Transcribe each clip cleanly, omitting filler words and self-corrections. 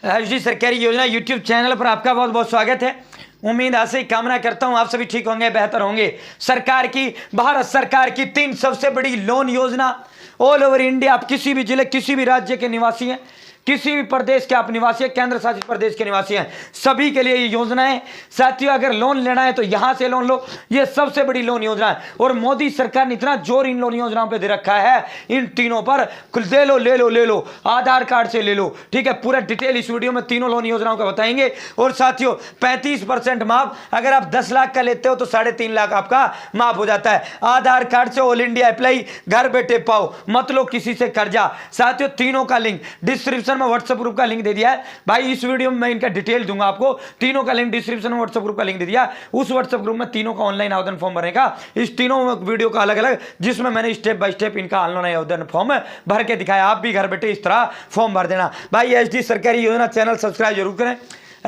HD सरकारी योजना YouTube channel पर आपका बहुत बहुत स्वागत है। उम्मीद ऐसे ही कामना करता हूं आप सभी ठीक होंगे, बेहतर होंगे। सरकार की, भारत सरकार की 3 सबसे बड़ी लोन योजना ऑल ओवर इंडिया, आप किसी भी जिले, किसी भी राज्य के निवासी हैं, किसी भी प्रदेश के आप निवासी हैं, केंद्र शासित प्रदेश के निवासी हैं, सभी के लिए ये योजना है। साथियों, अगर लोन लेना है तो यहां से लोन लो, ये सबसे बड़ी लोन योजना है। और मोदी सरकार ने इतना जोर इन लोन योजनाओं पे दे रखा है, इन तीनों पर ले लो ले लो ले लो, आधार कार्ड से ले लो, ठीक है। पूरा डिटेल इस वीडियो में तीनों लोन योजनाओं का बताएंगे। और साथियों 35% माफ, अगर आप 10 लाख का लेते हो तो 3.5 लाख आपका माफ हो जाता है। आधार कार्ड से ऑल इंडिया अप्लाई, घर बैठे पाओ, मत लो किसी से कर्जा। साथियों तीनों का लिंक डिस्क्रिप्शन में व्हाट्सएप ग्रुप का लिंक दे दिया है भाई। इस वीडियो में मैं इनका डिटेल दूंगा आपको, तीनों का लिंक डिस्क्रिप्शन में व्हाट्सएप ग्रुप का लिंक दे दिया। उस व्हाट्सएप ग्रुप में तीनों का ऑनलाइन आवेदन फॉर्म भरेगा, इस तीनों वीडियो का अलग अलग, जिसमें मैंने स्टेप बाय स्टेप इनका ऑनलाइन आवेदन फॉर्म भर के दिखाया। आप भी घर बैठे इस तरह फॉर्म भर देना भाई। एचडी सरकारी योजना चैनल सब्सक्राइब जरूर करें।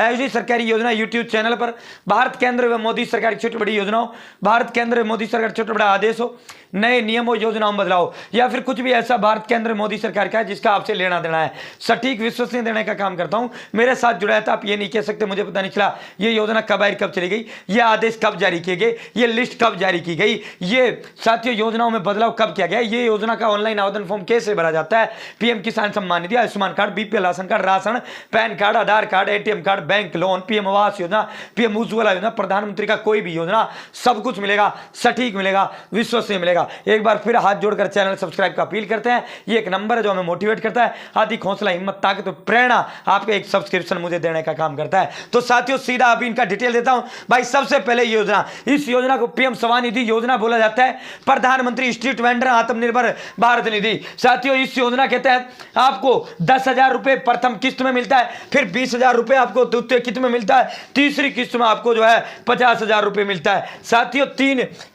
एचडी सरकारी योजना यूट्यूब चैनल पर भारत केंद्र व मोदी सरकार की छोटी बड़ी योजनाओं, भारत केंद्र मोदी सरकार छोटे बड़ा आदेश हो, नए नियमों योजनाओं में बदलाव, या फिर कुछ भी ऐसा भारत केंद्र मोदी सरकार का है जिसका आपसे लेना देना है, सटीक विश्वसनीय देने का काम करता हूं। मेरे साथ जुड़ा है तो आप ये नहीं कह सकते मुझे पता नहीं चला ये योजना कब आई, कब चली गई, ये आदेश कब जारी किए गए, ये लिस्ट कब जारी की गई, ये साथियों योजनाओं में बदलाव कब किया गया, ये योजना का ऑनलाइन आवेदन फॉर्म कैसे भरा जाता है, PM Kisan Samman Nidhi, Ayushman card, BPL ration card, ration, PAN card, Aadhaar card, ATM card, bank loan, PM Awas Yojana, PM Ujjwala योजना, प्रधानमंत्री का कोई भी योजना, सब कुछ मिलेगा, सटीक मिलेगा, विश्वसनीय मिलेगा। एक बार फिर हाथ जोड़कर चैनल सब्सक्राइब का अपील करते हैं। ये एक नंबर है जो हमें मोटिवेट करता है, अधिक हौसला, हिम्मत, ताकत और प्रेरणा आपके एक सब्सक्रिप्शन मुझे देने का काम करता है। तो साथियों सीधा अभी इनका डिटेल देता हूं भाई। सबसे पहले योजना, इस योजना को पीएम सम्मान निधि योजना बोला जाता है, प्रधानमंत्री स्ट्रीट वेंडर आत्मनिर्भर भारत निधि। साथियों इस योजना के तहत आपको 10,000 रुपए प्रथम किस्त में मिलता है, फिर 20,000 रुपए आपको द्वितीय किस्त में मिलता है, तीसरी किस्त में आपको जो है 50,000 रुपए मिलता है। साथियों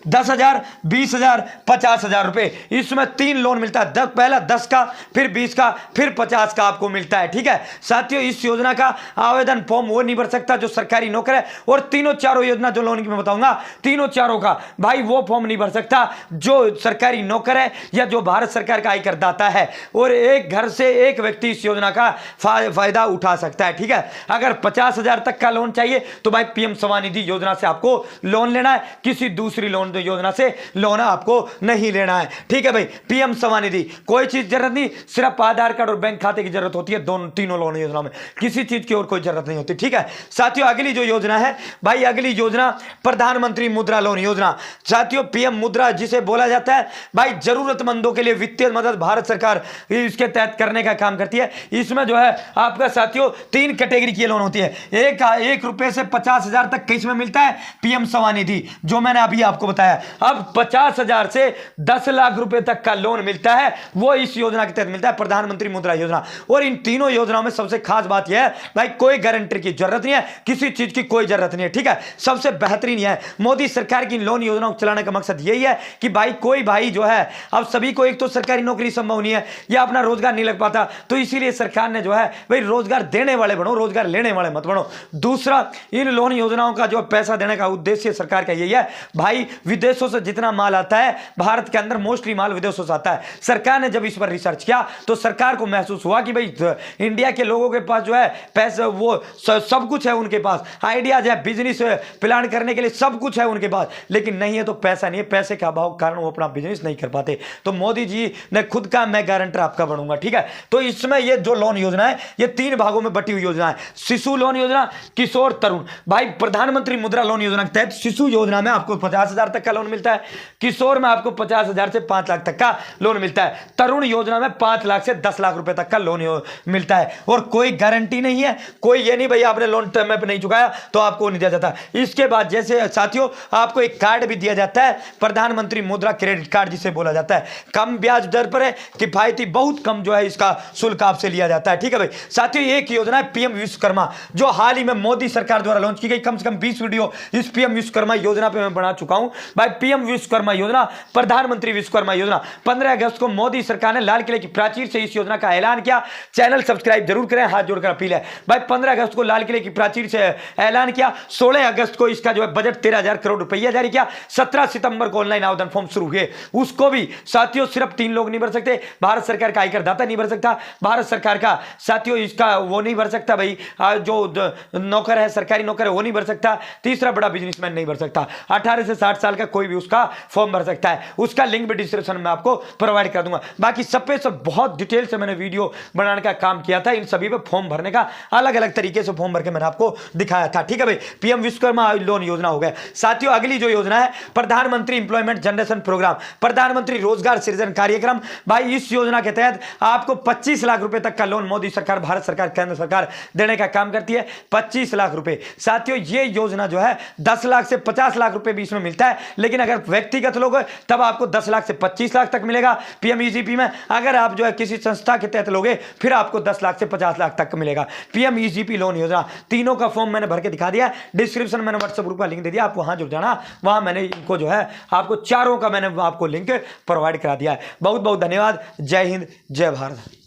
10,000, 20,000, 50,000 रुपए, इसमें 3 लोन मिलता है। पहला 10 का, फिर 20 का, फिर 50 का आपको मिलता है, ठीक है। साथियों इस योजना का आवेदन फॉर्म वो नहीं भर सकता जो सरकारी नौकर है, और तीनों चारों योजना जो लोन की मैं बताऊंगा, तीनों चारों का भाई वो फॉर्म नहीं भर सकता जो सरकारी नौकर है या जो भारत सरकार का आयकर दाता है। और एक घर से एक व्यक्ति इस योजना का फायदा उठा सकता है, ठीक है। अगर 50,000 तक का लोन चाहिए तो भाई पीएम सम्मान निधि योजना से आपको लोन लेना है, किसी दूसरी लोन योजना से लोन आपको नहीं लेना है, ठीक है भाई। पीएम सम्मान निधि कोई चीज जरूरत नहीं, सिर्फ आधार कार्ड और बैंक खाते की जरूरत होती है, दोनों तीनों लोन योजना में, किसी चीज की और कोई जरूरत नहीं होती, ठीक है। साथियों अगली जो योजना है भाई, अगली योजना प्रधानमंत्री मुद्रा लोन योजना। साथियों पीएम मुद्रा जिसे बोला जाता है भाई, जरूरतमंदों के लिए वित्तीय मदद भारत सरकार इसके तहत करने का काम करती है। इसमें जो है आपका साथियों 3 कैटेगरी की लोन होती है। एक रुपए से 50,000 तक किस में मिलता है, पीएम सम्मान निधि, जो मैंने अभी आपको बताया। अब 50,000 से 10 लाख रुपए तक का लोन मिलता है, वो इस योजना के तहत मिलता है, प्रधानमंत्री मुद्रा योजना। और इन तीनों योजनाओं में सबसे खास बात यह है भाई, कोई गारंटी की जरूरत नहीं है, किसी चीज की कोई जरूरत नहीं है, ठीक है। सबसे बेहतरीन यह है, मोदी सरकार की लोन योजनाओं को चलाने का मकसद यही है कि भाई कोई भाई जो है, अब सभी को एक तो सरकारी नौकरी संभव नहीं है या अपना रोजगार नहीं लग पाता, तो इसीलिए सरकार ने जो है भाई रोजगार देने वाले बनो, रोजगार लेने वाले मत बनो। दूसरा, इन लोन योजनाओं का जो पैसा देने का उद्देश्य सरकार का यही है भाई, विदेशों से जितना माल आता है भारत के अंदर, मोस्टली माल विदेशों से आता है। सरकार ने जब इस पर रिसर्च किया तो सरकार को महसूस हुआ कि भाई इंडिया के लोगों के पास जो है पैसा, वो सब कुछ है उनके पास, आइडियाज है, बिजनेस प्लान करने के लिए सब कुछ है उनके पास, लेकिन नहीं है तो पैसा नहीं है, पैसे का अभाव कारण वो अपना बिजनेस नहीं कर पाते। तो मोदी जी ने खुद कहा मैं गारंटर आपका बनूंगा, ठीक है। तो इसमें ये जो लोन योजना है ये 3 भागों में बटी हुई योजना है। शिशु लोन योजना, किशोर तरुण। भाई प्रधानमंत्री मुद्रा लोन योजना के तहत शिशु योजना में आपको 50,000 तक का लोन मिलता है, किशोर में आपको 50,000 से 5 लाख तक का लोन मिलता है, तरुण योजना में 5 लाख से 10 लाख रुपए तक का लोन मिलता है। और कोई गारंटी नहीं है, कोई ये नहीं भाई आपने लोन टाइम पे नहीं चुकाया तो आपको नहीं दिया जाता। इसके बाद जैसे साथियों आपको एक कार्ड भी दिया जाता है, प्रधानमंत्री मुद्रा क्रेडिट कार्ड जिसे बोला जाता है, कम ब्याज दर पर है, किफायती, बहुत कम जो है इसका शुल्क आपसे लिया जाता है, ठीक है भाई। साथियों एक योजना है पीएम विश्वकर्मा जो हाल ही में मोदी सरकार द्वारा लॉन्च की गई। कम से कम 20 वीडियो इस पीएम विश्वकर्मा योजना पे मैं बना चुका हूं भाई। पीएम विश्वकर्मा योजना, प्रधानमंत्री विश्वकर्मा योजना, 15 अगस्त को मोदी सरकार ने लाल किले की प्राचीर से इस योजना का ऐलान किया। चैनल सब्सक्राइब जरूर करें, हाथ जोड़कर अपील है भाई। 15 अगस्त को लाल किले की प्राचीर से ऐलान किया। 16 अगस्त को इसका जो है बजट 13,000 करोड़ रुपया जारी किया। 17 सितंबर को ऑनलाइन आवेदन फॉर्म शुरू हुए। उसको भी साथियों सिर्फ 3 लोग नहीं भर सकते, भारत सरकार का आयकर दाता नहीं भर सकता, भारत सरकार का साथियों इसका वो नहीं भर सकता भाई, जो नौकर है, सरकारी नौकर है, वो नहीं भर सकता। तीसरा बड़ा बिजनेसमैन नहीं भर सकता। 18 से 60 साल का कोई भी उसका फॉर्म भर सकता है। उसका लिंक भी डिस्क्रिप्शन में आपको प्रोवाइड कर दूंगा। बाकी सब पे सब बहुत डिटेल से मैंने वीडियो बनाने का काम किया था। इन सभी पे फॉर्म भरने का अलग अलग तरीके से फॉर्म भर के मैंने आपको दिखाया था। ठीक है भाई, पीएम विश्वकर्मा लोन योजना हो गया। साथियों अगली जो योजना है प्रधानमंत्री इंप्लॉयमेंट जनरेशन प्रोग्राम, प्रधानमंत्री रोजगार सृजन कार्यक्रम। भाई इस योजना के तहत आपको 25 लाख रुपए तक का लोन मोदी सरकार, भारत सरकार, केंद्र सरकार देने का काम करती है। 25 लाख रुपए। साथियों ये योजना जो है 10 लाख से 50 लाख रुपए बीच में मिलता है, लेकिन अगर व्यक्तिगत लोग तब आपको 10 लाख से 25 लाख तक मिलेगा पीएमईजीपी में। अगर आप जो है किसी संस्था के तहत लोगे फिर आपको 10 लाख से 50 लाख तक मिलेगा पीएमईजीपी लोन योजना। तीनों का फॉर्म मैंने भर के दिखा दिया। डिस्क्रिप्शन में मैंने व्हाट्सएप ग्रुप का लिंक दे दिया, आप वहां जुड़ जाना। वहां मैंने इनको जो है आपको चारों का मैंने आपको लिंक प्रोवाइड करा दिया है। बहुत बहुत धन्यवाद। जय हिंद, जय भारत।